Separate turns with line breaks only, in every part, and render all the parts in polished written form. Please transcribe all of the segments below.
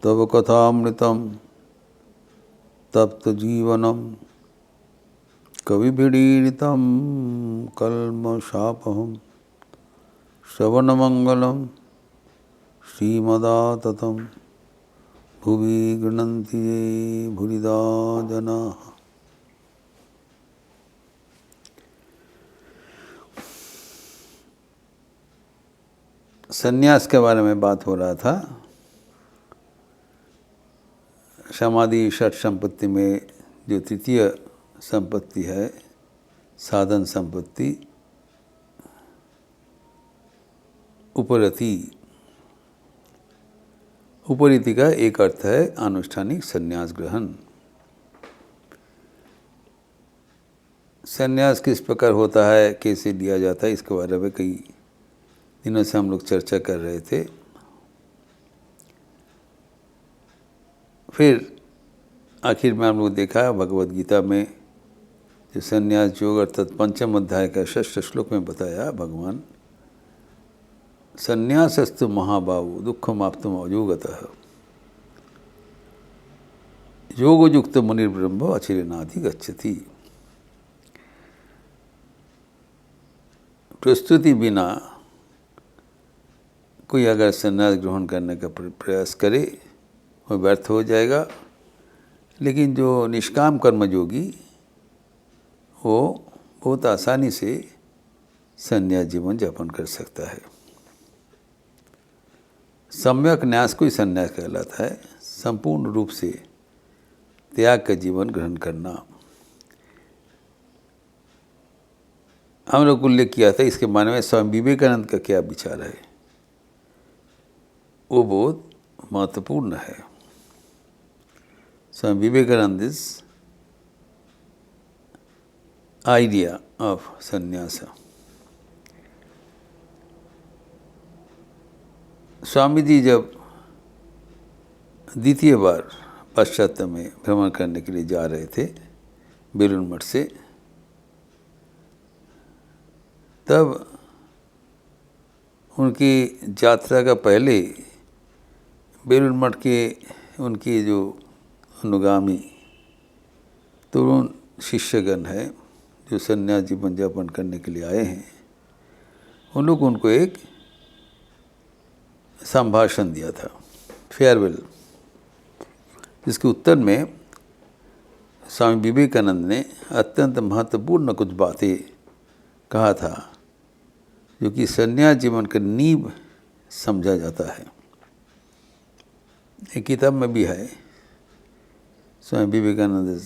तव कथामृतम तप्त जीवनम कविभिडीडितं कल्मषापहं श्रवणमंगलम श्रीमदाततं भुवि गृह्णन्ति ये भूरिदा जनाः। संन्यास के बारे में बात हो रहा था। समाधि षट संपत्ति में जो तृतीय संपत्ति है, साधन संपत्ति, उपरति। उपरीति का एक अर्थ है आनुष्ठानिक संन्यास ग्रहण। संन्यास किस प्रकार होता है, कैसे लिया जाता है, इसके बारे में कई दिनों से हम लोग चर्चा कर रहे थे। फिर आखिर में हम लोग देखा भगवद गीता में जो संन्यास योग अर्थात पंचम अध्याय का षष्ठ श्लोक में बताया भगवान, संन्यासस्तु महाबाहु दुःखमाप्तुम अयोगतः योगयुक्त मुनिर्ब्रह्म अचिरेणाधि गच्छति। प्रस्तुति बिना कोई अगर संन्यास ग्रहण करने का प्रयास करे वो व्यर्थ हो जाएगा, लेकिन जो निष्काम कर्मयोगी वो बहुत आसानी से संन्यास जीवन यापन कर सकता है। सम्यक न्यास को ही संन्यास कहलाता है, संपूर्ण रूप से त्याग का जीवन ग्रहण करना। हम लोग उल्लेख किया था इसके बारे में स्वामी विवेकानंद का क्या विचार है, वो बहुत महत्वपूर्ण है। Swami Vivekananda is idea of संन्यास। स्वामी जी जब द्वितीय बार पाश्चात्य में भ्रमण करने के लिए जा रहे थे बेलूर मठ से, तब उनकी यात्रा का पहले बेलूर मठ के उनके जो अनुगामी तरुण शिष्यगण है जो संन्यास जीवन यापन करने के लिए आए हैं, उन लोग उनको एक संभाषण दिया था, फेयरवेल, जिसके उत्तर में स्वामी विवेकानंद ने अत्यंत महत्वपूर्ण कुछ बातें कहा था जो कि संन्यास जीवन का नींव समझा जाता है। एक किताब में भी है, स्वामी विवेकानंद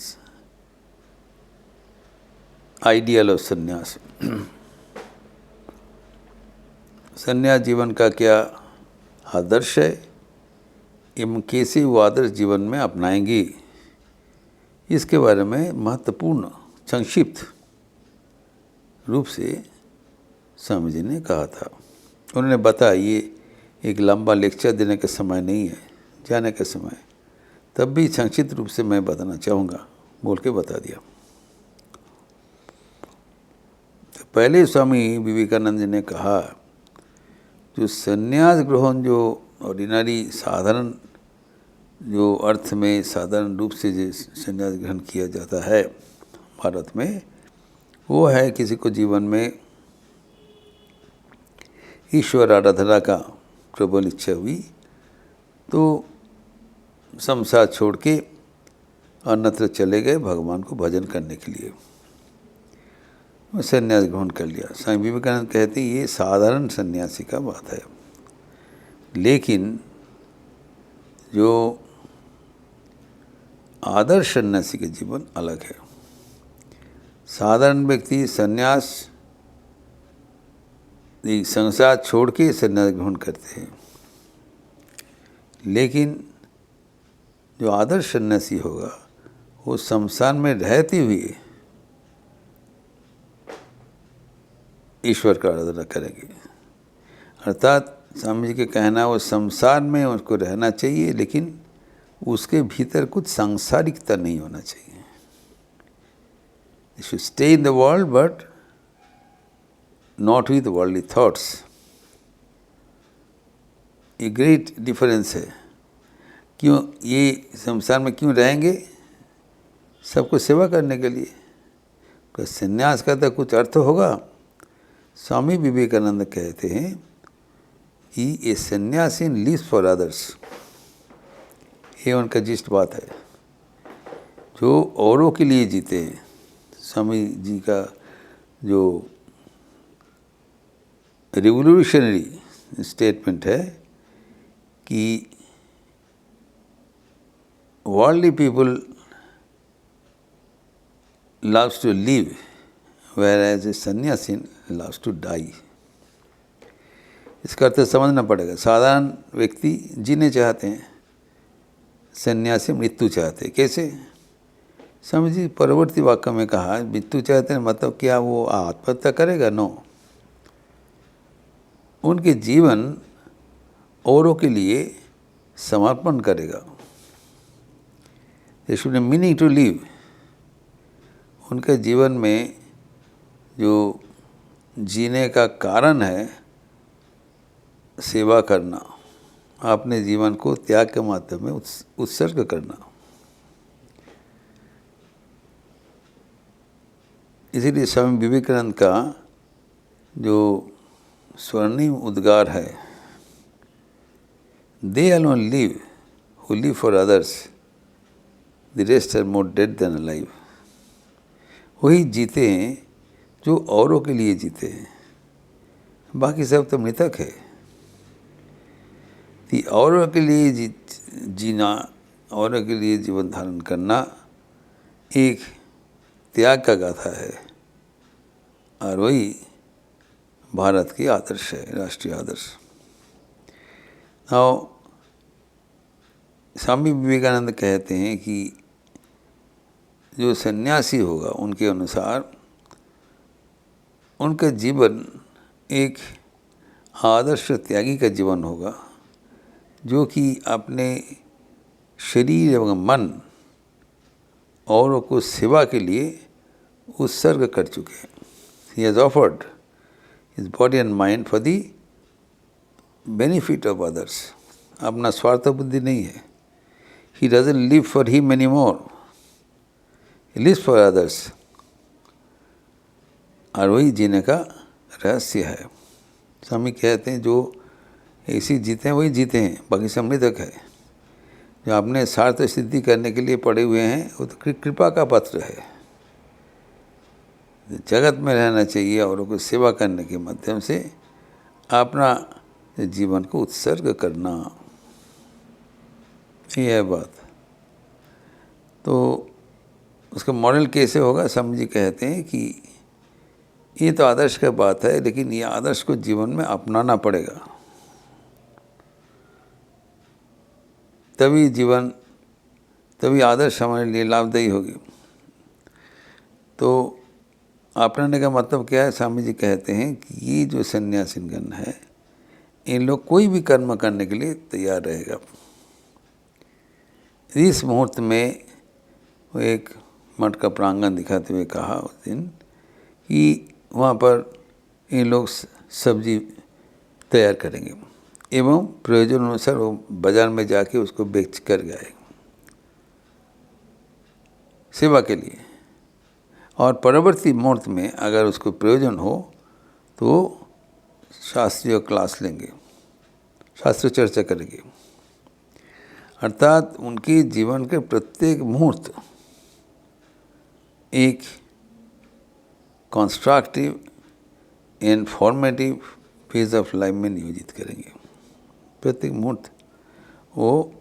आइडियल ऑफ संन्यास। संन्यास जीवन का क्या आदर्श है एवं कैसे वो आदर्श जीवन में अपनाएंगे, इसके बारे में महत्वपूर्ण संक्षिप्त रूप से स्वामी जी ने कहा था। उन्होंने बताया ये एक लंबा लेक्चर देने का समय नहीं है, जाने का समय, तब भी संक्षिप्त रूप से मैं बताना चाहूँगा, बोल के बता दिया। तो पहले स्वामी विवेकानंद जी ने कहा जो संन्यास ग्रहण जो ऑर्डिनरी साधारण जो अर्थ में साधारण रूप से जो संन्यास ग्रहण किया जाता है भारत में, वो है किसी को जीवन में ईश्वर आराधना का प्रबल इच्छा हुई तो संसार छोड़ के अन्यत्र चले गए भगवान को भजन करने के लिए, संन्यास ग्रहण कर लिया। स्वामी विवेकानंद कहते हैं ये साधारण सन्यासी का बात है, लेकिन जो आदर्श सन्यासी का जीवन अलग है। साधारण व्यक्ति संन्यास संसार छोड़ के संन्यास ग्रहण करते हैं, लेकिन जो आदर्श सन्यासी होगा वो संसार में रहते हुए ईश्वर का आराधना करेंगे। अर्थात स्वामी जी के कहना वो संसार में उसको रहना चाहिए, लेकिन उसके भीतर कुछ सांसारिकता नहीं होना चाहिए। You should stay in the world but not with worldly thoughts. ये ग्रेट डिफरेंस है। क्यों ये संसार में क्यों रहेंगे? सबको सेवा करने के लिए। तो संन्यास का तो कुछ अर्थ होगा। स्वामी विवेकानंद कहते हैं कि ए सन्यासी लिव्स फॉर अदर्स। ये उनका जिस्ट बात है, जो औरों के लिए जीते हैं। स्वामी जी का जो रिवोल्यूशनरी स्टेटमेंट है कि worldly people loves to live, whereas a sannyasi loves to die. इसका अर्थ समझना पड़ेगा। साधारण व्यक्ति जीने चाहते हैं, सन्यासी मृत्यु चाहते हैं। कैसे? समझिए, परवर्ती वाक्य में कहा मृत्यु चाहते हैं, मतलब क्या वो आत्महत्या करेगा? नो। उनके जीवन औरों के लिए समर्पण करेगा। There should be meaning to live. उनके जीवन में जो जीने का कारण है सेवा करना, अपने जीवन को त्याग के माध्यम में उत्सर्ग करना। इसीलिए स्वामी विवेकानंद का जो स्वर्णिम उद्गार है, they alone live who live for others, the rest are more dead than alive. वही जीते हैं जो औरों के लिए जीते हैं, बाकी सब तो मृतक है। कि औरों के लिए जीना, औरों के लिए जीवन धारण करना एक त्याग का गाथा है, और वही भारत की आदर्श है, राष्ट्रीय आदर्श। नाउ स्वामी विवेकानंद कहते हैं कि जो सन्यासी होगा, उनके अनुसार उनका जीवन एक आदर्श त्यागी का जीवन होगा, जो कि अपने शरीर एवं मन औरों को सेवा के लिए उत्सर्ग कर चुके हैं। He has offered his body and mind for the benefit of others. अपना स्वार्थ बुद्धि नहीं है। He doesn't live for him anymore. He lives for others. और वही जीने का रहस्य है। स्वामी कहते हैं जो ऐसे जीते हैं वही जीते हैं, बाकी सब मृतक है। जो अपने स्वार्थ सिद्धि करने के लिए पड़े हुए हैं, वो तो कृपा का पात्र है। जगत में रहना चाहिए, औरों को सेवा करने के माध्यम से अपना जीवन को उत्सर्ग करना, ये है बात। तो उसका मॉडल कैसे होगा? स्वामी जी कहते हैं कि ये तो आदर्श का बात है, लेकिन ये आदर्श को जीवन में अपनाना पड़ेगा, तभी आदर्श हमारे लिए लाभदायी होगी। तो अपनाने का मतलब क्या है? स्वामी जी कहते हैं कि ये जो सन्यासीगण है, इन लोग कोई भी कर्म करने के लिए तैयार रहेगा। इस मुहूर्त में वो एक मठ का प्रांगण दिखाते हुए कहा उस दिन कि वहाँ पर इन लोग सब्जी तैयार करेंगे एवं प्रयोजन अनुसार वो बाजार में जाके उसको बेच कर गए सेवा के लिए, और परवर्ती मुहूर्त में अगर उसको प्रयोजन हो तो शास्त्रीय क्लास लेंगे, शास्त्र चर्चा करेंगे। अर्थात उनके जीवन के प्रत्येक मुहूर्त एक constructive and formative phase of life में नियोजित करेंगे। प्रत्येक मुहूर्त वो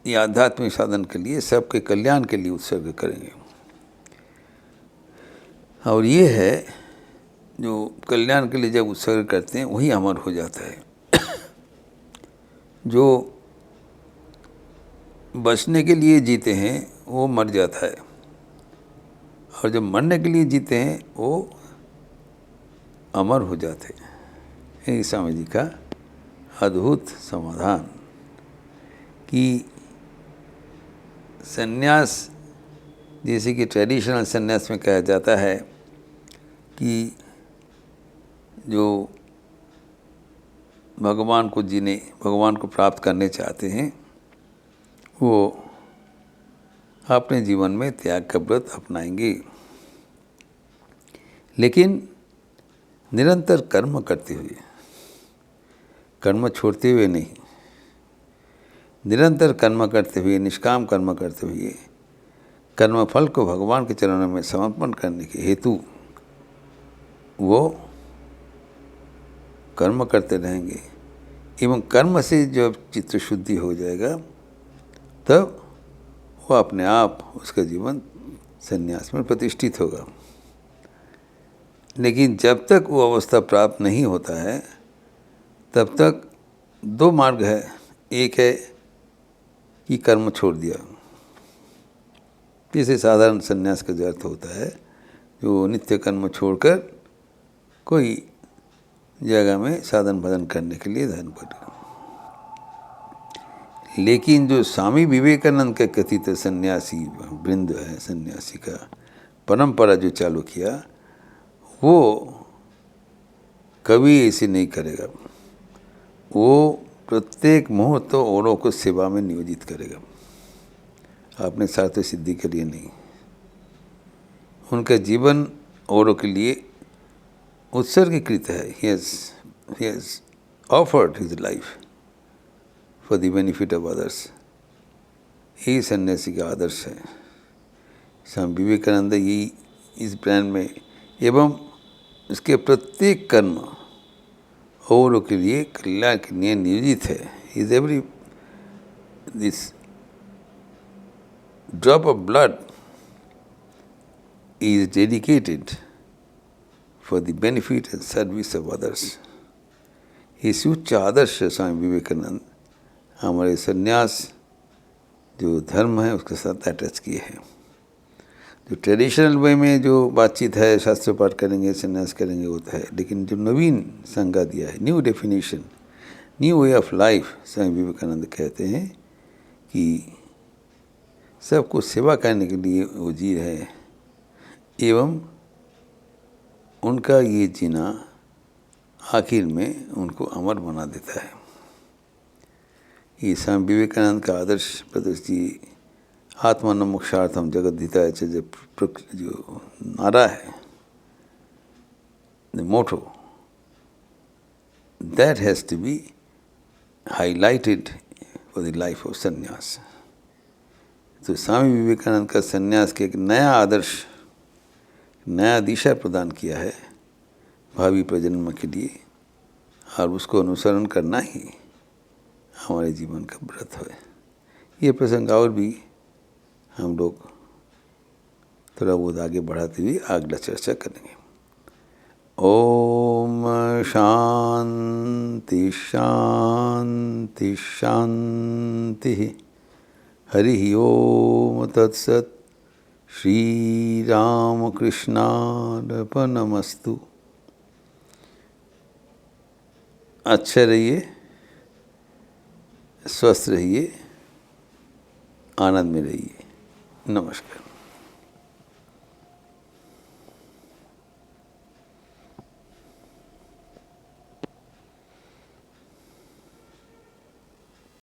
ये आध्यात्मिक साधन के लिए, सबके कल्याण के लिए उत्सर्ग करेंगे। और ये है जो कल्याण के लिए जब उत्सर्ग करते हैं वही अमर हो जाता है। जो बचने के लिए जीते हैं वो मर जाता है, और जो मरने के लिए जीते हैं वो अमर हो जाते हैं। यही स्वामी जी का अद्भुत समाधान कि सन्यास, जैसे कि ट्रेडिशनल सन्यास में कहा जाता है कि जो भगवान को जीने, भगवान को प्राप्त करने चाहते हैं, वो अपने जीवन में त्याग का व्रत अपनाएंगे, लेकिन निरंतर कर्म करते हुए, कर्म छोड़ते हुए नहीं, निरंतर कर्म करते हुए, निष्काम कर्म करते हुए, कर्म फल को भगवान के चरणों में समर्पण करने के हेतु वो कर्म करते रहेंगे, एवं कर्म से जब चित्त शुद्धि हो जाएगा तब वो अपने आप उसका जीवन संन्यास में प्रतिष्ठित होगा। लेकिन जब तक वो अवस्था प्राप्त नहीं होता है तब तक दो मार्ग है। एक है कि कर्म छोड़ दिया, जैसे साधारण संन्यास का जो अर्थ होता है, जो नित्य कर्म छोड़कर कोई जगह में साधन भजन करने के लिए धन पड़ा। लेकिन जो स्वामी विवेकानंद के कथित सन्यासी वृंद है, सन्यासी का परंपरा जो चालू किया, वो कभी ऐसे नहीं करेगा। वो प्रत्येक मुहूर्त तो औरों को सेवा में नियोजित करेगा, अपने स्वार्थ सिद्धि के लिए नहीं। उनका जीवन औरों के लिए उत्सर्गीकृत है। He has offered his life for the benefit of others. यही सन्यासी का आदर्श है। स्वामी विवेकानंद यही इस ब्रांड में, एवं इसके प्रत्येक कर्म औरों के लिए कल्याण के लिए नियोजित है। Is every this drop of blood is dedicated for the benefit and service of others. इस उच्च आदर्श स्वामी विवेकानंद हमारे सन्यास जो धर्म है उसके साथ अटैच किए हैं। जो ट्रेडिशनल वे में जो बातचीत है, शास्त्र पाठ करेंगे, सन्यास करेंगे, वो तो है, लेकिन जो नवीन संज्ञा दिया है, new definition, new way of life, Swami Vivekananda कहते हैं कि सबको सेवा करने के लिए वो जी रहे हैं, एवं उनका ये जीना आखिर में उनको अमर बना देता है। ये स्वामी विवेकानंद का आदर्श प्रदर्शी आत्मन मोक्षार्थम जगद्धिताय च जो नारा है, the motto, that has to be highlighted for the life of sannyas. तो स्वामी विवेकानंद का संन्यास के एक नया आदर्श, नया दिशा प्रदान किया है भावी प्रजन्म के लिए, और उसको अनुसरण करना ही हमारे जीवन का व्रत है। ये प्रसंग और भी हम लोग थोड़ा बहुत आगे बढ़ाते हुए अगला चर्चा करेंगे। ओम शांति शांति शांति। हरि ओम तत्सत। श्री राम कृष्णार्पणमस्तु। अच्छे रहिए, स्वस्थ रहिए, आनंद में रहिए। नमस्कार।